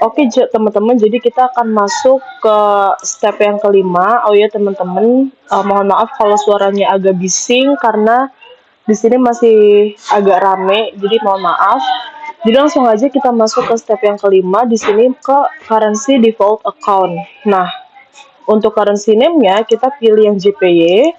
Oke, teman-teman, jadi kita akan masuk ke step yang kelima. Oh ya, teman-teman, mohon maaf kalau suaranya agak bising karena di sini masih agak rame, jadi mohon maaf. Jadi langsung aja kita masuk ke step yang kelima. Di sini ke currency default account. Nah, untuk currency name-nya kita pilih yang JPY.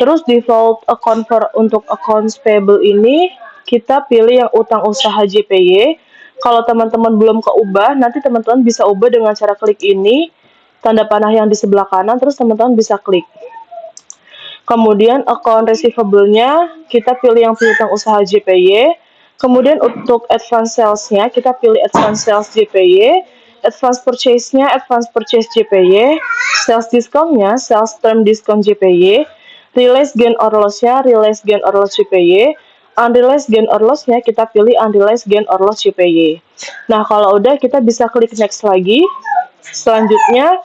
Terus default account untuk accounts payable ini kita pilih yang utang usaha JPY. Kalau teman-teman belum keubah, nanti teman-teman bisa ubah dengan cara klik ini, tanda panah yang di sebelah kanan, terus teman-teman bisa klik. Kemudian account receivable-nya kita pilih yang piutang usaha JPY. Kemudian untuk advance sales-nya kita pilih advance sales JPY. Advance purchase-nya advance purchase JPY. Sales discount-nya sales term discount JPY. Realize gain or loss-nya realize gain or loss JPY. Unrealized gain or loss-nya kita pilih unrealized gain or loss JPY. Nah, kalau udah kita bisa klik next lagi. Selanjutnya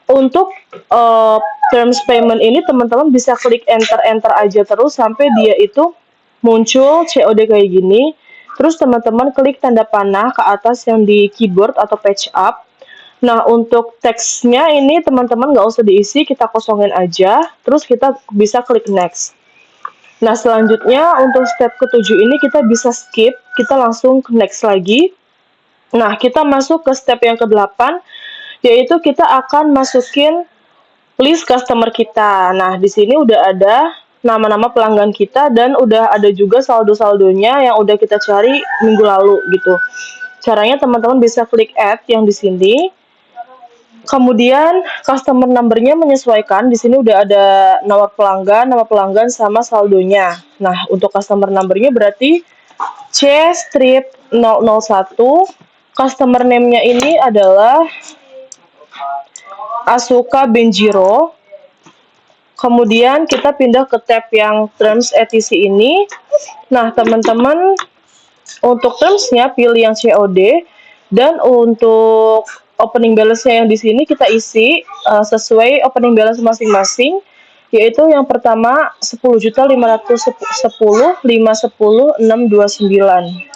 untuk terms payment ini teman-teman bisa klik enter aja terus sampai dia itu muncul COD kayak gini. Terus teman-teman klik tanda panah ke atas yang di keyboard atau page up. Nah, untuk teksnya ini teman-teman nggak usah diisi, kita kosongin aja. Terus kita bisa klik next. Nah, selanjutnya untuk step ketujuh ini kita bisa skip, kita langsung ke next lagi. Nah, kita masuk ke step yang ke-8, yaitu kita akan masukin list customer kita. Nah, di sini udah ada nama-nama pelanggan kita dan udah ada juga saldo-saldonya yang udah kita cari minggu lalu gitu. Caranya teman-teman bisa klik add yang di sini. Kemudian customer number-nya menyesuaikan. Di sini udah ada nama pelanggan sama saldonya. Nah, untuk customer number-nya berarti C strip 001. Customer name-nya ini adalah Asuka Benjiro. Kemudian kita pindah ke tab yang terms etc ini. Nah, teman-teman, untuk terms-nya pilih yang COD dan untuk opening balance-nya yang di sini kita isi sesuai opening balance masing-masing, yaitu yang pertama 10.510.510.629.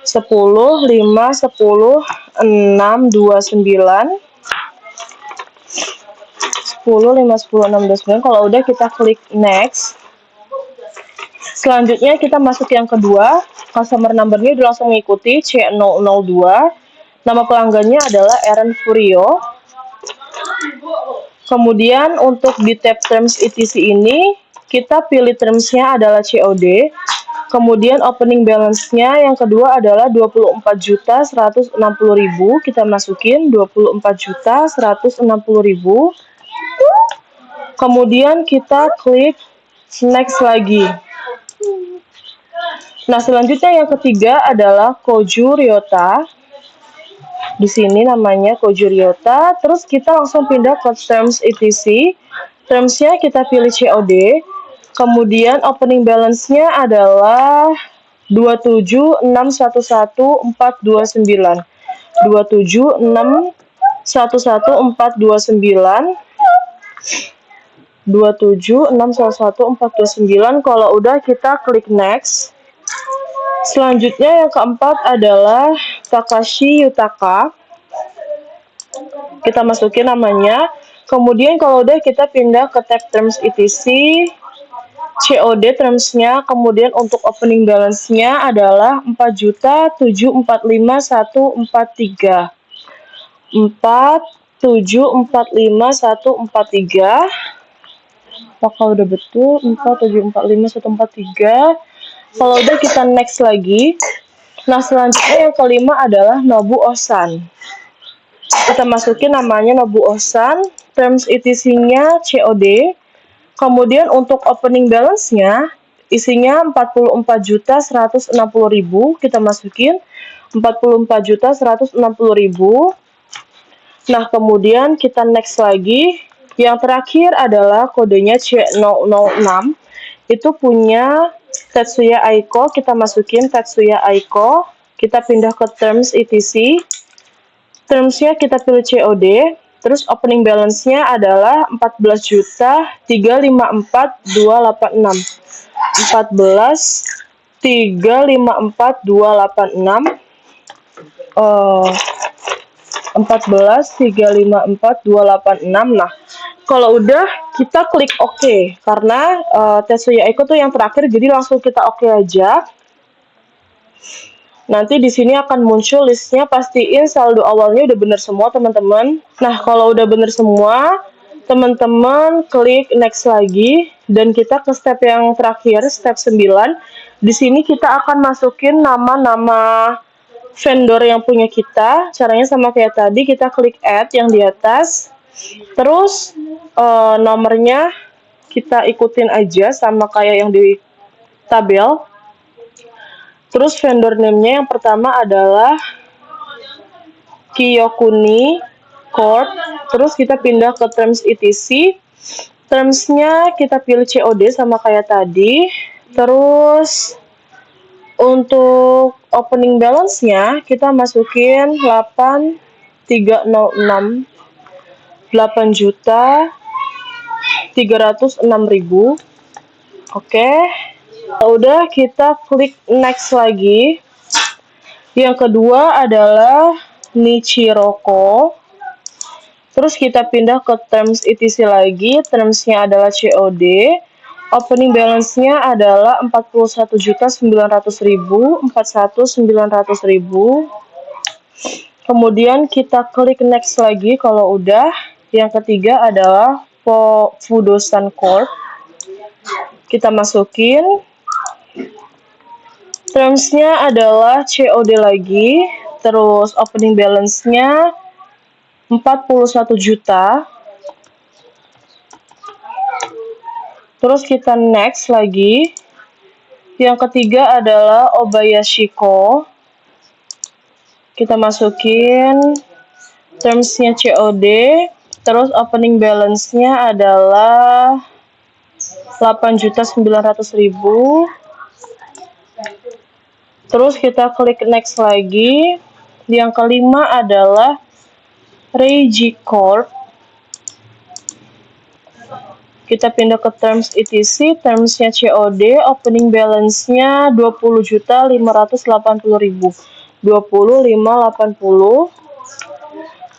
10, 5, 10, 629. 10, 5, 10, 6, 29. Kalau udah kita klik next. Selanjutnya kita masuk yang kedua. Customer number-nya udah langsung mengikuti C002. Nama pelanggannya adalah Eren Furio. Kemudian untuk di tab terms etc ini kita pilih terms-nya adalah COD. Kemudian opening balance-nya yang kedua adalah 24.160.000. Kita masukin 24.160.000. Kemudian kita klik next lagi. Nah, selanjutnya yang ketiga adalah Koju Ryota. Di sini namanya Koju Ryota. Terus kita langsung pindah ke terms etc. Terms-nya kita pilih COD. Kemudian opening balance-nya adalah 27.611.429. 27.611.429. 27.611.429. Kalau udah kita klik next. Selanjutnya yang keempat adalah Takashi Yutaka. Kita masukin namanya. Kemudian kalau udah kita pindah ke tab terms etc. COD terms-nya. Kemudian untuk opening balance-nya adalah 4.745.143. 4.745.143. Apakah udah betul? 4.745.143. Kalau udah kita next lagi. Nah, selanjutnya yang kelima adalah Nobu Osan. Kita masukin namanya Nobu Osan. Terms etc-nya COD. Kemudian untuk opening balance-nya isinya 44.160.000. Kita masukin 44.160.000. Nah, kemudian kita next lagi. Yang terakhir adalah kodenya C006. Itu punya Tetsuya Aiko. Kita masukin Tetsuya Aiko. Kita pindah ke terms etc. Terms-nya kita pilih COD. Terus opening balance-nya adalah 14.354.286. 14.354.286. 14 354 286. Nah, kalau udah kita klik OK karena Tetsuya Eko tuh yang terakhir, jadi langsung kita OK aja. Nanti di sini akan muncul listnya, pastiin saldo awalnya udah bener semua teman-teman. Nah, kalau udah bener semua, teman-teman klik next lagi dan kita ke step yang terakhir, step 9. Di sini kita akan masukin nama-nama vendor yang punya kita. Caranya sama kayak tadi, kita klik add yang di atas. Terus nomornya kita ikutin aja sama kayak yang di tabel. Terus vendor name-nya yang pertama adalah Kiyokuni Corp. Terus kita pindah ke terms etc. Terms-nya kita pilih COD sama kayak tadi. Terus untuk opening balance-nya kita masukin 8306 8.306.000. Oke. Udah, kita klik next lagi. Yang kedua adalah Nichiroko. Terus kita pindah ke terms etc lagi. Terms-nya adalah COD. Opening balance-nya adalah 41.900.000, 41.900.000. Kemudian kita klik next lagi kalau udah. Yang ketiga adalah Fudosan Corp. Kita masukin. Terms-nya adalah COD lagi. Terus opening balance-nya 41 juta. Terus kita next lagi. Yang ketiga adalah Obayashiko. Kita masukin terms-nya COD. Terus opening balance-nya adalah 8.900.000. Terus kita klik next lagi. Yang kelima adalah Reiji Corp. Kita pindah ke terms etc, terms-nya COD, opening balance-nya 20.580.000. 20.580.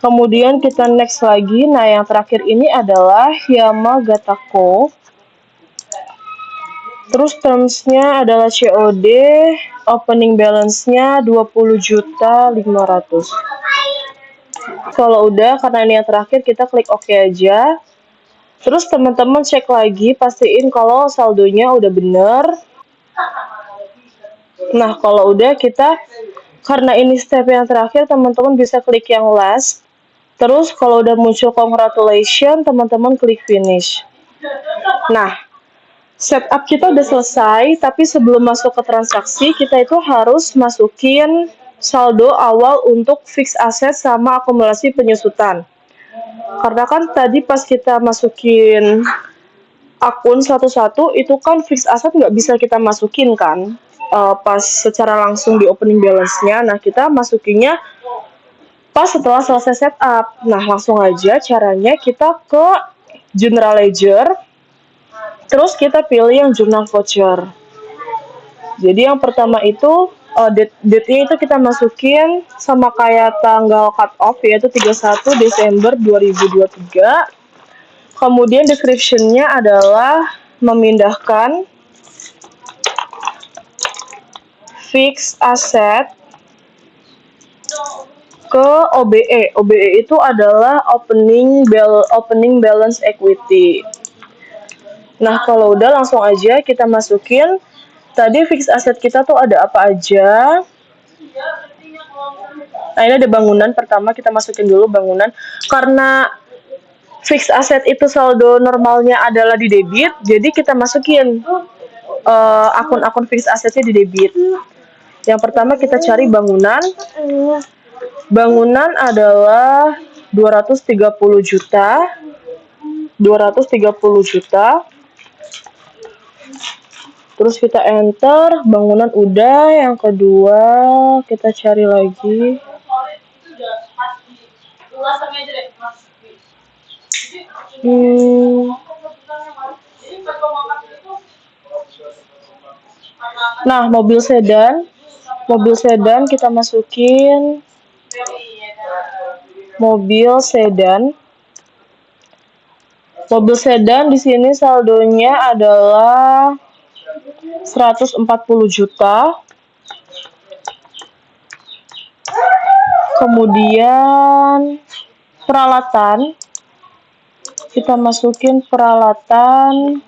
Kemudian kita next lagi. Nah, yang terakhir ini adalah Yamagatako. Terus terms-nya adalah COD, opening balance-nya 20.500.000. Kalau udah, karena ini yang terakhir, kita klik OK aja. Terus teman-teman cek lagi, pastiin kalau saldonya udah bener. Nah, kalau udah, kita, karena ini step yang terakhir, teman-teman bisa klik yang last. Terus kalau udah muncul congratulations, teman-teman klik finish. Nah, setup kita udah selesai, tapi sebelum masuk ke transaksi, kita itu harus masukin saldo awal untuk fixed asset sama akumulasi penyusutan. Karena kan tadi pas kita masukin akun satu-satu, itu kan fixed asset nggak bisa kita masukin kan, pas secara langsung di opening balance-nya. Nah, kita masukinnya pas setelah selesai setup. Nah, langsung aja caranya kita ke General Ledger. Terus kita pilih yang jurnal voucher. Jadi yang pertama itu date-nya itu kita masukin sama kayak tanggal cut off, yaitu 31 Desember 2023. Kemudian description-nya adalah memindahkan fixed asset ke OBE. OBE itu adalah opening balance equity. Nah, kalau udah langsung aja kita masukin. Tadi fixed asset kita tuh ada apa aja. Nah, ini ada bangunan. Pertama kita masukin dulu bangunan. Karena fixed asset itu saldo normalnya adalah di debit, jadi kita masukin akun-akun fixed assetnya di debit. Yang pertama kita cari bangunan. Bangunan adalah 230 juta. 230 juta. Terus kita enter, bangunan udah. Yang kedua kita cari lagi. Nah, mobil sedan kita masukin mobil sedan. Mobil sedan di sini saldonya adalah 140 juta. Kemudian peralatan, kita masukin peralatan,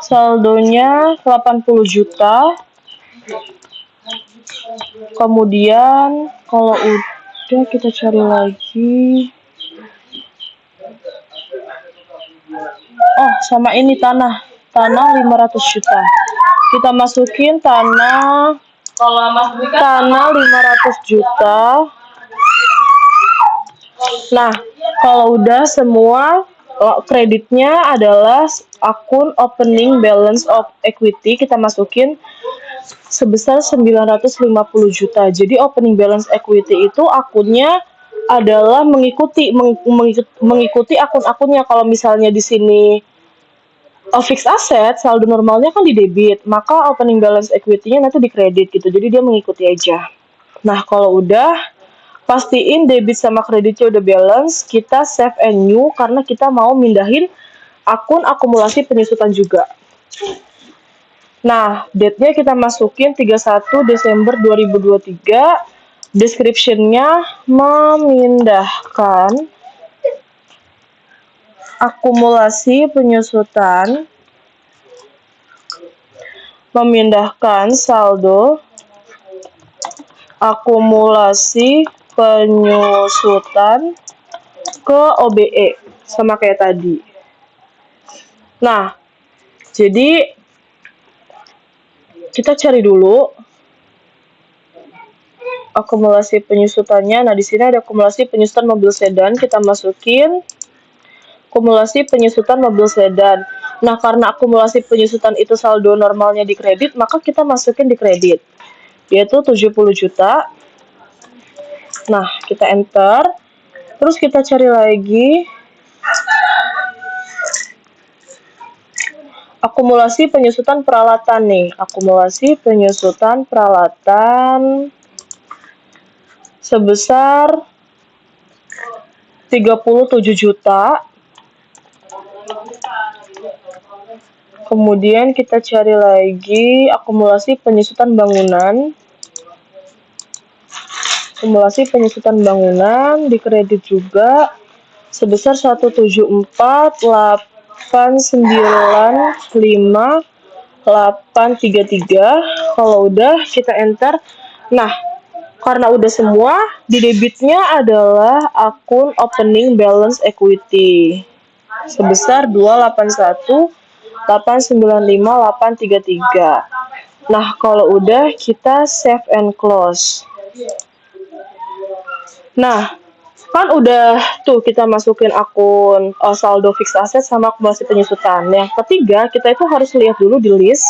saldonya 80 juta. Kemudian kalau udah kita cari lagi. Oh, sama ini tanah 500 juta. Kita masukin tanah 500 juta. Nah, kalau udah semua, kreditnya adalah akun opening balance of equity, kita masukin sebesar 950 juta. Jadi opening balance equity itu akunnya adalah mengikuti akun-akunnya. Kalau misalnya di sini fixed asset, saldo normalnya kan di debit, maka opening balance equity-nya nanti di kredit gitu. Jadi dia mengikuti aja. Nah, kalau udah pastiin debit sama kreditnya udah balance, kita save and new karena kita mau mindahin akun akumulasi penyusutan juga. Nah, date-nya kita masukin 31 Desember 2023. Description-nya memindahkan akumulasi penyusutan, memindahkan saldo akumulasi penyusutan ke OBE sama kayak tadi. Nah, jadi kita cari dulu akumulasi penyusutannya. Nah, di sini ada akumulasi penyusutan mobil sedan, kita masukin akumulasi penyusutan mobil sedan. Nah, karena akumulasi penyusutan itu saldo normalnya di kredit, maka kita masukin di kredit, yaitu 70 juta. Nah, kita enter. Terus kita cari lagi akumulasi penyusutan peralatan nih. Akumulasi penyusutan peralatan sebesar 37 juta. Kemudian kita cari lagi akumulasi penyusutan bangunan. Akumulasi penyusutan bangunan di kredit juga sebesar 174,895,833. Kalau udah kita enter. Nah, karena udah semua, di debitnya adalah akun opening balance equity sebesar 281,895,833. Nah, kalau udah kita save and close. Nah, kan udah tuh kita masukin akun saldo fixed asset sama akumulasi penyusutan. Yang ketiga, kita itu harus lihat dulu di list.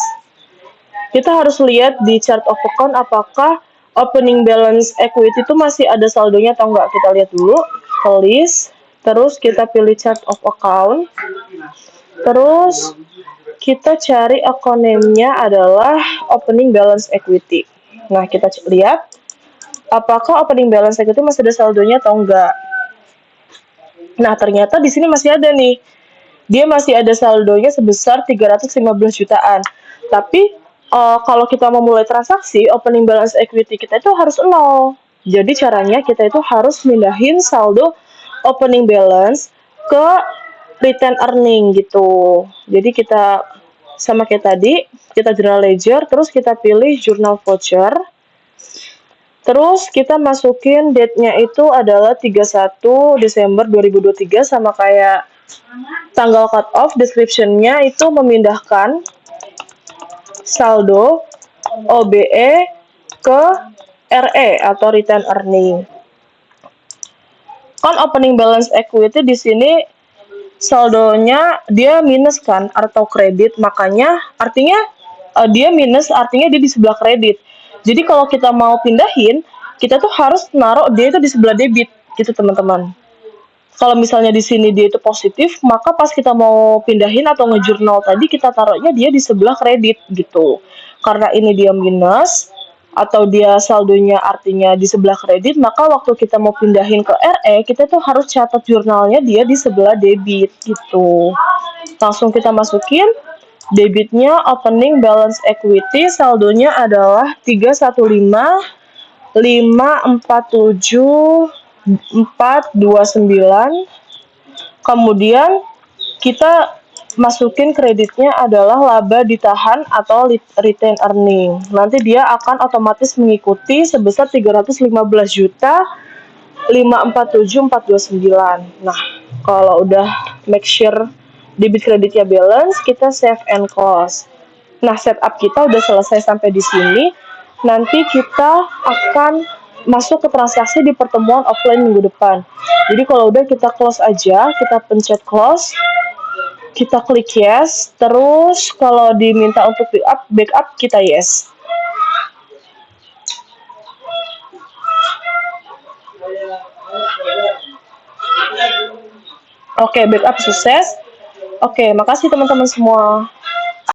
Kita harus lihat di chart of account apakah opening balance equity itu masih ada saldonya atau enggak. Kita lihat dulu ke list, terus kita pilih chart of account, terus kita cari account name-nya adalah opening balance equity. Nah, kita lihat apakah opening balance equity masih ada saldonya atau enggak. Nah, ternyata di sini masih ada nih. Dia masih ada saldonya sebesar 315 jutaan. Tapi kalau kita mau mulai transaksi, opening balance equity kita itu harus 0. Jadi caranya kita itu harus mindahin saldo opening balance ke return earning gitu. Jadi kita sama kayak tadi, kita general ledger, terus kita pilih journal voucher. Terus kita masukin date-nya itu adalah 31 Desember 2023 sama kayak tanggal cut off. Description-nya itu memindahkan saldo OBE ke RE atau return earning. Kan opening balance equity di sini saldonya dia minus kan atau kredit, makanya artinya dia minus artinya dia di sebelah kredit. Jadi kalau kita mau pindahin, kita tuh harus naruh dia itu di sebelah debit gitu teman-teman. Kalau misalnya di sini dia itu positif, maka pas kita mau pindahin atau ngejurnal tadi kita taruhnya dia di sebelah kredit gitu. Karena ini dia minus, atau dia saldonya artinya di sebelah kredit, maka waktu kita mau pindahin ke RE, kita tuh harus catat jurnalnya dia di sebelah debit gitu. Langsung kita masukin debitnya, opening balance equity, saldonya adalah 315,547,429. Kemudian kita masukin kreditnya adalah laba ditahan atau retain earning. Nanti dia akan otomatis mengikuti sebesar 315 juta 547,429. Nah, kalau udah make sure debit kreditnya balance, kita save and close. Nah, setup kita udah selesai sampai di sini. Nanti kita akan masuk ke transaksi di pertemuan offline minggu depan. Jadi kalau udah kita close aja, kita pencet close, kita klik yes, terus kalau diminta untuk backup kita yes. Oke, backup sukses. Oke, makasih teman-teman semua.